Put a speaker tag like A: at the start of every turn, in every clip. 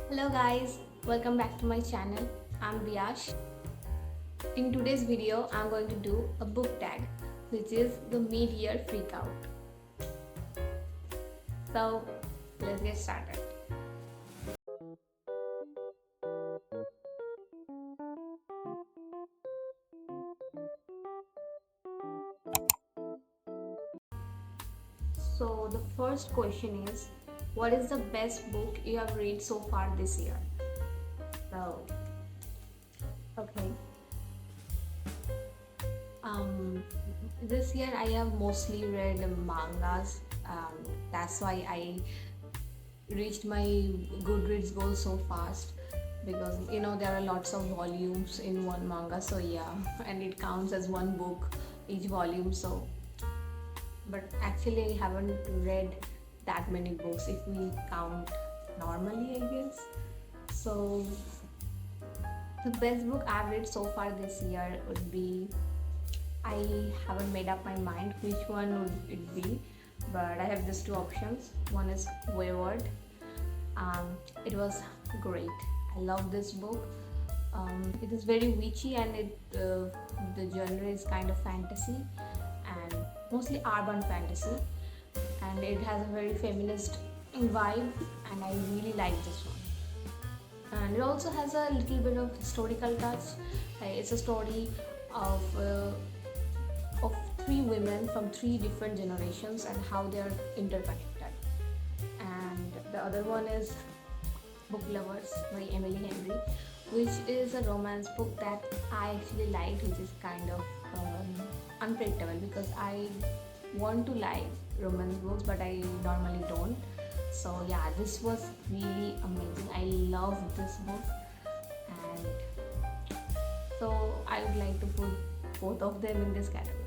A: Hello guys, welcome back to my channel. I'm Biyas. In today's video, I'm going to do a book tag, which is the mid-year freak out. So let's get started. So the first question is, what is the best book you have read so far this year? So, okay. Um, this year I have mostly read mangas. That's why I reached my Goodreads goal so fast because there are lots of volumes in one manga, so yeah, and it counts as one book each volume. So, but actually, I haven't read that many books if we count normally, I guess. So, the best book I've read so far this year would be, I haven't made up my mind which one would it be, but I have just two options. One is Wayward. It was great. I love this book. It is very witchy and the genre is kind of fantasy and mostly urban fantasy, and it has a very feminist vibe, and I really like this one. And it also has a little bit of historical touch. It's a story of three women from three different generations and how they are interconnected. And the other one is Book Lovers by Emily Henry, which is a romance book that I actually liked, which is kind of unpredictable because I want to like romance books, but I normally don't. So yeah, this was really amazing. I love this book, and so I would like to put both of them in this category.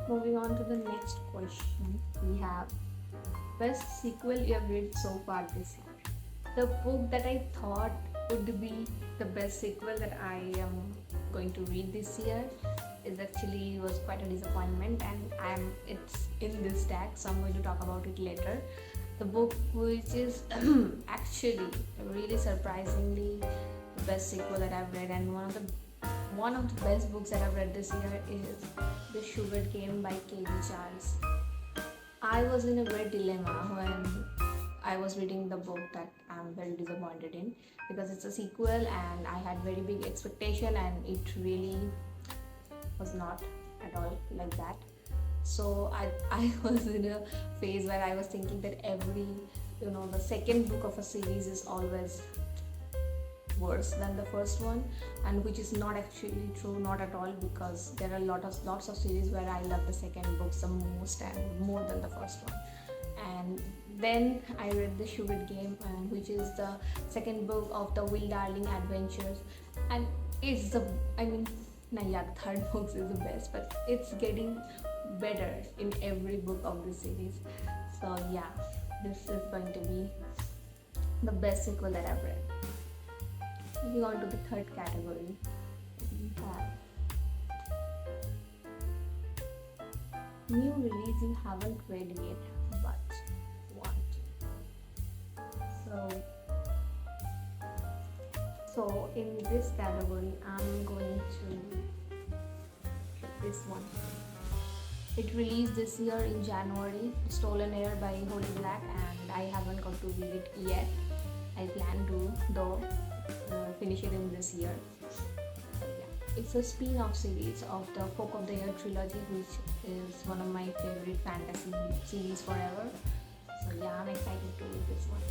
A: Moving on to the next question, we have best sequel you have read so far this year. The book that I thought would be the best sequel that I am going to read this year is actually was quite a disappointment, and it's in this tag, so I'm going to talk about it later. The book which is actually really surprisingly the best sequel that I've read, and one of the best books that I've read this year is The Sugar Game by K.B. Charles. I was in a great dilemma when I was reading the book that I'm very disappointed in because it's a sequel and I had very big expectation, and it really was not at all like that. So I was in a phase where I was thinking that the second book of a series is always worse than the first one, and which is not actually true, not at all, because there are lots of series where I love the second books the most and more than the first one. And then I read The Sugar Game, which is the second book of the Will Darling adventures, and it's the I mean yeah, the third book is the best, but it's getting better in every book of the series. So yeah, this is going to be the best sequel that I've read. Moving on to the third category, we have new release you haven't read yet but want to. So in this category, I'm going to pick this one. It released this year in January, Stolen Air by Holy Black, and I haven't got to read it yet. I plan to though finish it in this year. Yeah. It's a spin-off series of the Folk of the Year trilogy, which is one of my favorite fantasy series forever. So yeah, I'm excited to read this one.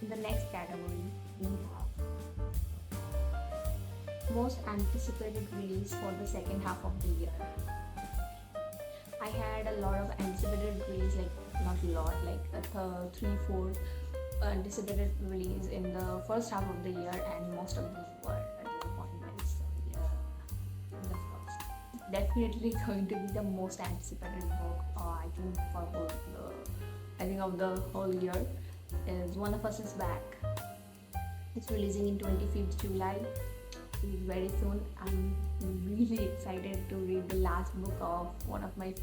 A: In the next category, we have most anticipated release for the second half of the year. I had a lot of anticipated release, like not a lot, like a 3-4 anticipated release in the first half of the year, and most of them were disappointments. So yeah, the first definitely going to be the most anticipated book, I think for of the whole year is One of Us is Back. It's releasing in 25th July. very soon. I'm really excited to read the last book of one of my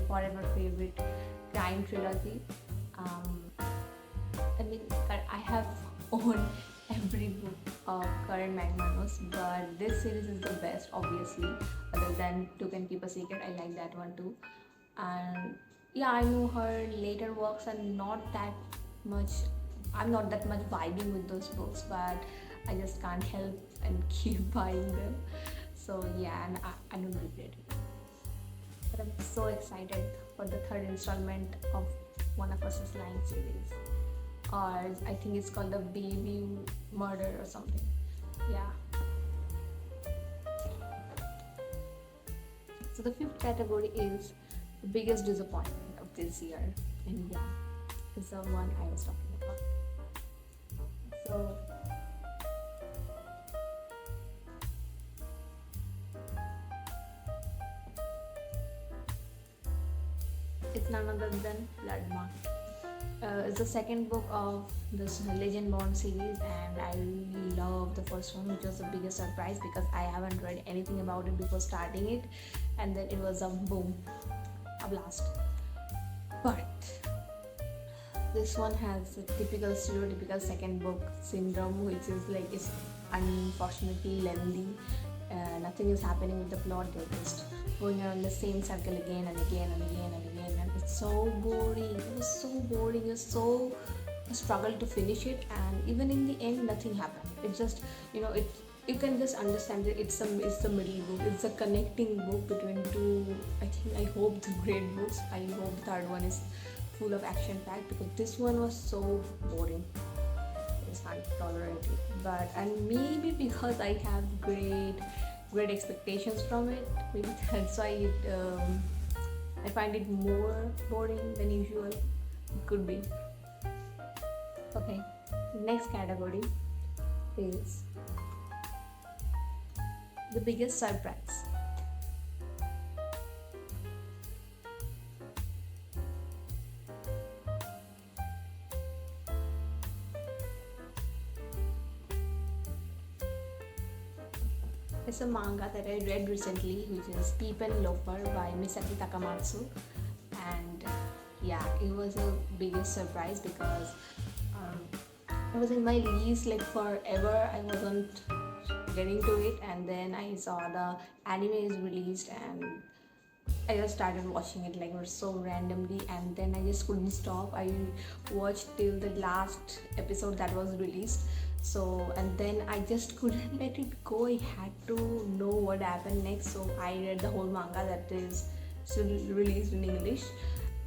A: forever favorite crime trilogy. Um, I mean, I have owned every book of current Magmanos, but this series is the best, obviously. Other than Two Can Keep a Secret, I like that one too. And yeah, I know her later works are not that much. I'm not that much vibing with those books, but I just can't help and keep buying them. So yeah, and I don't regret it. But I'm so excited for the third installment of One of Us is Lying series, or I think it's called the Baby Murder or something. Yeah. So the fifth category is the biggest disappointment of this year, and yeah, it's the one I was talking about. So it's none other than Bloodmark. It's the second book of this Legend Born series, and I really love the first one, which was the biggest surprise because I haven't read anything about it before starting it, and then it was a boom, a blast. But this one has a typical stereotypical second book syndrome, which is like it's unfortunately lengthy. Nothing is happening with the plot. They're just going around the same circle again and again and again and again, and it's so boring. It was so boring. It was so I struggled to finish it, and even in the end, nothing happened. It's just it. You can just understand that it's the middle book. It's a connecting book between two. I hope the great books. I hope the third one is full of action packed because this one was so boring. I just can't tolerate it. But and maybe because I have great expectations from it, maybe that's why I find it more boring than usual. It could be. Okay, next category is the biggest surprise. It's a manga that I read recently, which is Peep and Loafer by Misaki Takamatsu, and yeah, it was a biggest surprise because it was in my list like forever. I wasn't getting to it, and then I saw the anime is released, and I just started watching it like so randomly, and then I just couldn't stop. I watched till the last episode that was released. So and then I just couldn't let it go. I had to know what happened next. So I read the whole manga that is still released in English,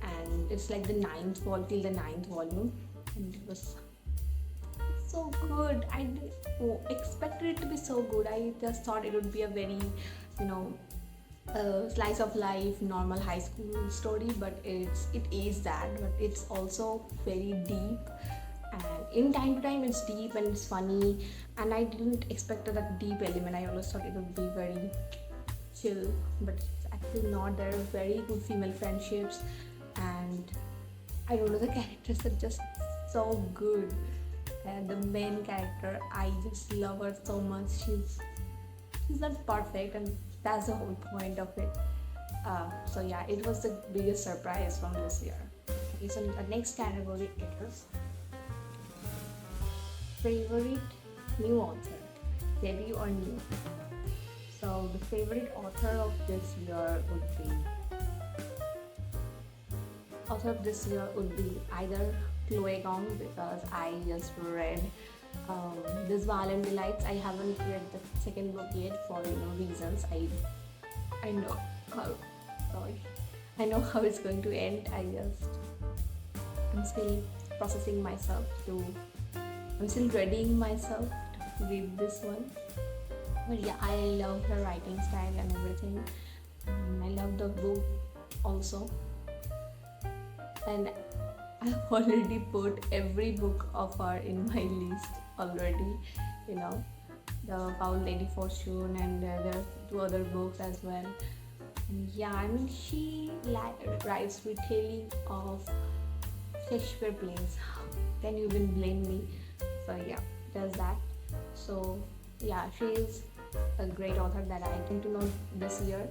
A: and it's like the till the ninth volume, and it was so good. I didn't expected it to be so good. I just thought it would be a very, you know, slice of life, normal high school story, but it is that, but it's also very deep. And in time to time, it's deep and it's funny. And I didn't expect that deep element. I always thought it would be very chill, but it's actually not. There are very good female friendships, and I don't know, the characters are just so good. And the main character, I just love her so much. She's not perfect, and that's the whole point of it. So yeah, it was the biggest surprise from this year. Okay, so the next category is favorite new author, debut or new. So the favorite author of this year would be either Chloe Gong, because I just read this Violent Delights. I haven't read the second book yet for reasons. I know how sorry. I know how it's going to end. I'm still processing myself to I'm still readying myself to read this one. But yeah, I love her writing style and everything. I love the book also. And I've already put every book of her in my list already. You know, the Foul Lady Fortune, and there are two other books as well. And yeah, I mean, she writes retelling of Shakespeare plays. Can you even blame me? So yeah, does that. So Yeah, she is a great author that I came to know this year.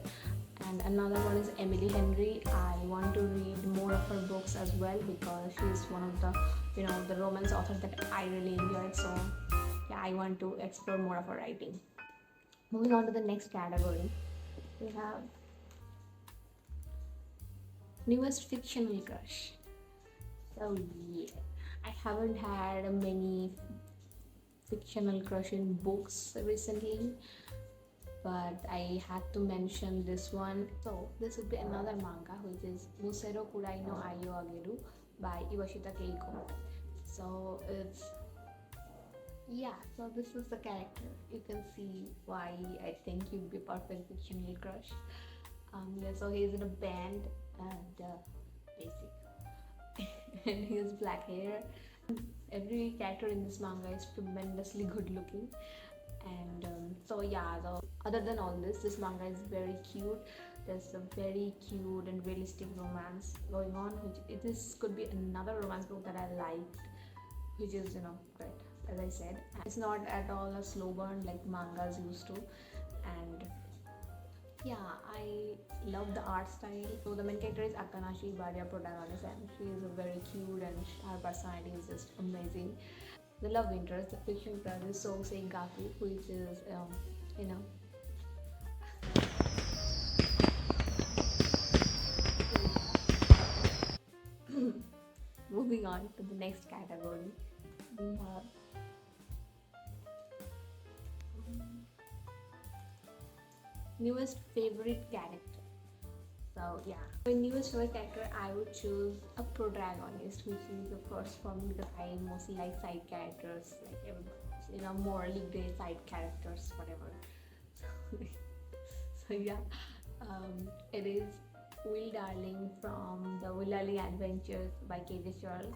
A: And another one is Emily Henry. I want to read more of her books as well because she is one of the the romance author that I really enjoyed. So yeah, I want to explore more of her writing. Moving on to the next category, we have newest fictional crush. So yeah, I haven't had many fictional crush in books recently, but I had to mention this one. So this would be another manga, which is Musero Kurai no Ayo Ageru by Iwashita Keiko. So it's so this is the character. You can see why I think you'd be perfect fictional crush. So he's in a band and basic, and he has black hair. Every character in this manga is tremendously good looking, and so other than all this manga is very cute. There's a very cute and realistic romance going on, which this could be another romance book that I liked, which is great. As I said, it's not at all a slow burn like mangas used to, and yeah, I love the art style. So the main character is Akanashi Baria protagonist, and she is very cute, and her personality is just amazing. The love interest, the fiction crush is Sousei Gaku, which is you know moving on to the next category, we have newest favorite character. So yeah, my newest favorite character, I would choose a protagonist, which is the first for me because I mostly like side characters, like morally gray side characters, whatever. So yeah, it is Will Darling from the Will Darling Adventures by K.J. Charles.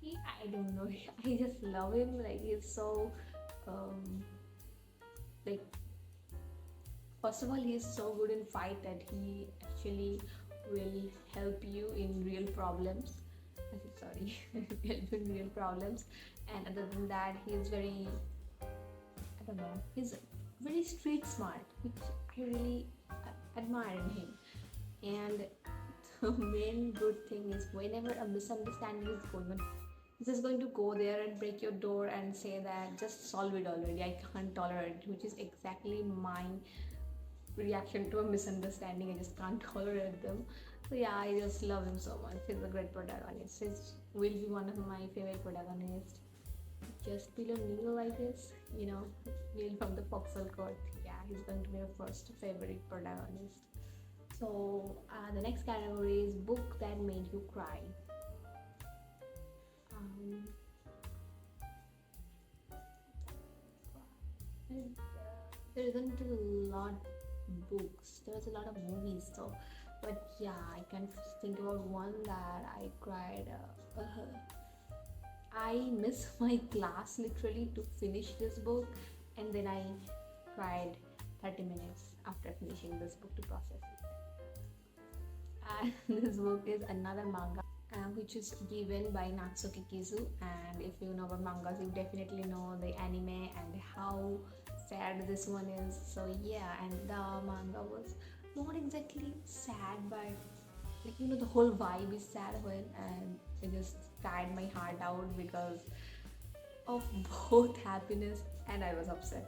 A: I don't know, I just love him. Like he's so, um, like first of all, he's so good in fight that he actually will help you in real problems. Sorry, help in real problems. And other than that, he's very, I don't know, he's very street smart, which I really admire in him. And the main good thing is whenever a misunderstanding is going on, he's just going to go there and break your door and say that just solve it already. I can't tolerate it, which is exactly my reaction to a misunderstanding. I just can't tolerate them. So yeah, I just love him so much. He's a great protagonist. He will be one of my favorite protagonists. Just below Neil, I guess. Neil from the Foxhole Court. Yeah, he's going to be my first favorite protagonist. So the next category is book that made you cry. Um, there isn't a lot books. There's a lot of movies, so but yeah, I can think about one that I cried. I miss my class literally to finish this book, and then I cried 30 minutes after finishing this book to process it. And this book is another manga, which is given by Natsuki Kizu. And if you know about mangas, you definitely know the anime and how sad this one is. So yeah, and the manga was not exactly sad, but the whole vibe is sad when, and it just tired my heart out because of both happiness and I was upset.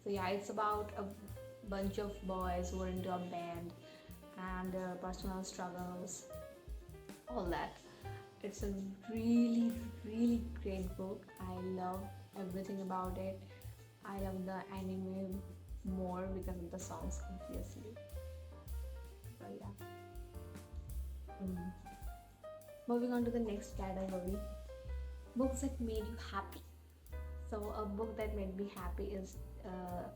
A: So yeah, it's about a bunch of boys who are into a band and their personal struggles, all that. It's a really, really great book. I love everything about it. I love the anime more because of the songs, obviously. So yeah. Moving on to the next category, books that made you happy. So a book that made me happy is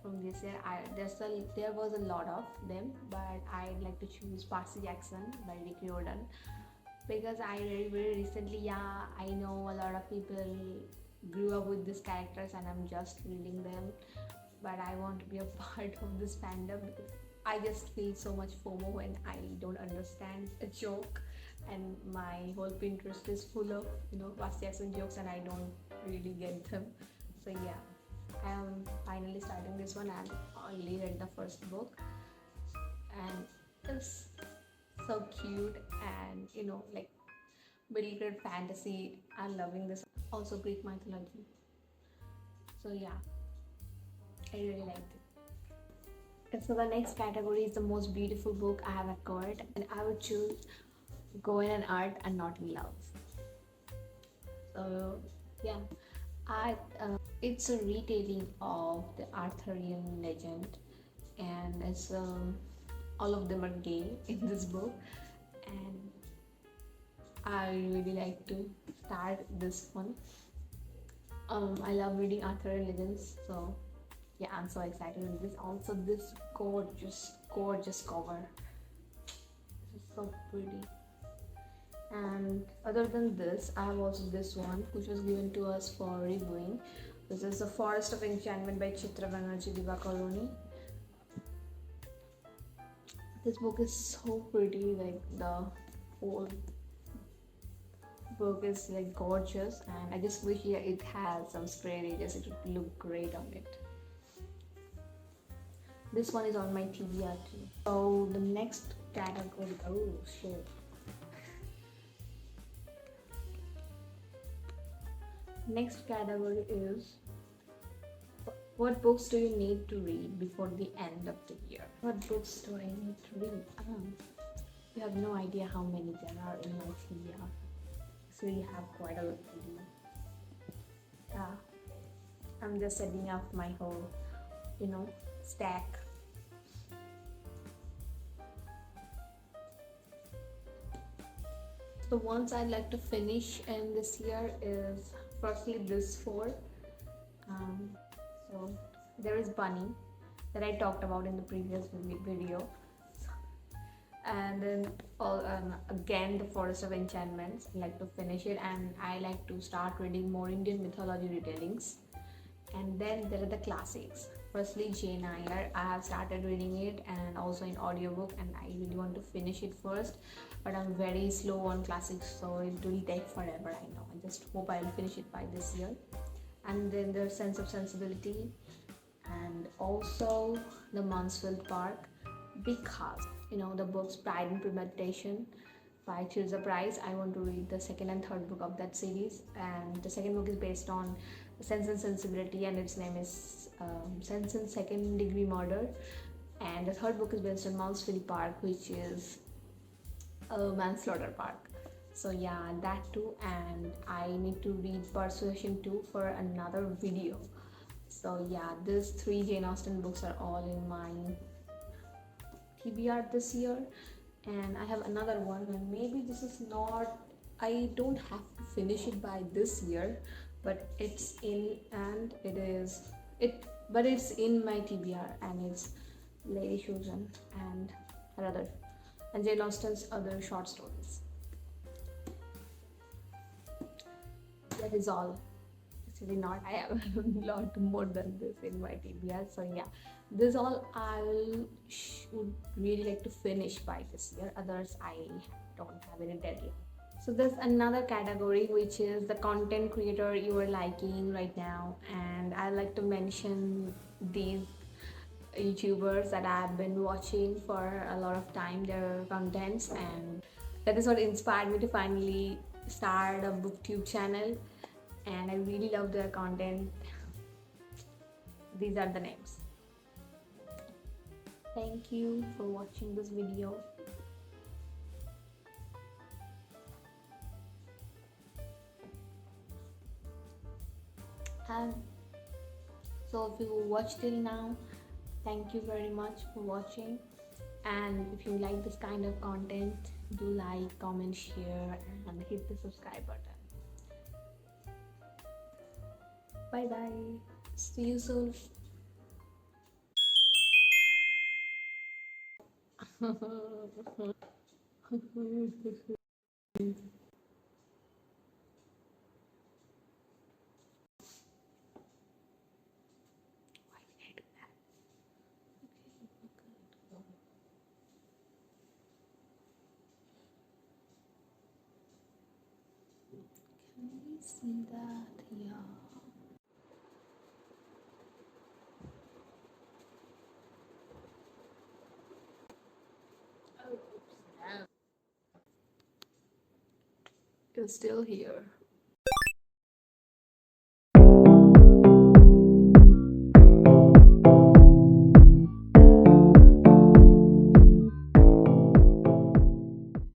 A: from this year. There was a lot of them, but I'd like to choose Percy Jackson by Rick Riordan because I read very recently. Yeah, I know a lot of people grew up with these characters, and I'm just reading them. But I want to be a part of this fandom because I just feel so much FOMO when I don't understand a joke, and my whole Pinterest is full of Percy Jackson jokes, and I don't really get them. So yeah. I am finally starting this one. I only read the first book, and it's so cute and like middle grade fantasy. I'm loving this. Also Greek mythology. So yeah, I really liked it. And so the next category is the most beautiful book I have acquired, and I would choose Go in Art and Not in Love. So yeah, art. It's a retelling of the Arthurian legend, and it's all of them are gay in this book, and I really like to start this one. I love reading Arthurian legends, so yeah, I'm so excited with this. Also, this gorgeous cover. This is so pretty. And other than this, I have also this one which was given to us for reviewing. This is The Forest of Enchantment by Chitra Banerjee Divakaruni. This book is so pretty, like the whole book is like gorgeous, and I just wish it has some spray pages. It would look great on it. This one is on my TBR too. So the next category, oh shit. Next category is, what books do you need to read before the end of the year? What books do I need to read? You have no idea how many there are in my TBR. So you have quite a lot to do. Yeah, I'm just setting up my whole, stack. The ones I'd like to finish in this year is firstly this four. So there is Bunny that I talked about in the previous video, and then again the Forest of Enchantments. I like to finish it, and I like to start reading more Indian mythology retellings. And then there are the classics. Firstly, Jane Eyre. I have started reading it and also in audiobook, and I really want to finish it first, but I'm very slow on classics, so it will take forever. I know. I just hope I'll finish it by this year. And then there's Sense of Sensibility, and also the Mansfield Park, because the books Pride and Premeditation by Tirza Price. I want to read the second and third book of that series, and the second book is based on Sense and Sensibility, and its name is Sense and Second Degree Murder, and the third book is based on Mansfield Park, which is Manslaughter Park. So yeah, that too, and I need to read Persuasion 2 for another video. So yeah, these three Jane Austen books are all in my TBR this year. And I have another one, and maybe this is not, I don't have to finish it by this year, but it's in my TBR, and it's Lady Susan and her other, and Jane Austen's other short stories. That is all. Actually not, I have a lot more than this in my TBR. So yeah, this all I would really like to finish by this year. Others I don't have any deadline. So there's another category which is the content creator you are liking right now, and I like to mention these YouTubers that I've been watching for a lot of time, their contents, and that is what inspired me to finally start a booktube channel, and I really love their content. These are the names. Thank you for watching this video. And so if you watched till now, thank you very much for watching. And if you like this kind of content, do like, comment, share, and hit the subscribe button. Bye bye. See you soon. Why did I do that? Can we see that? Yeah. is still here.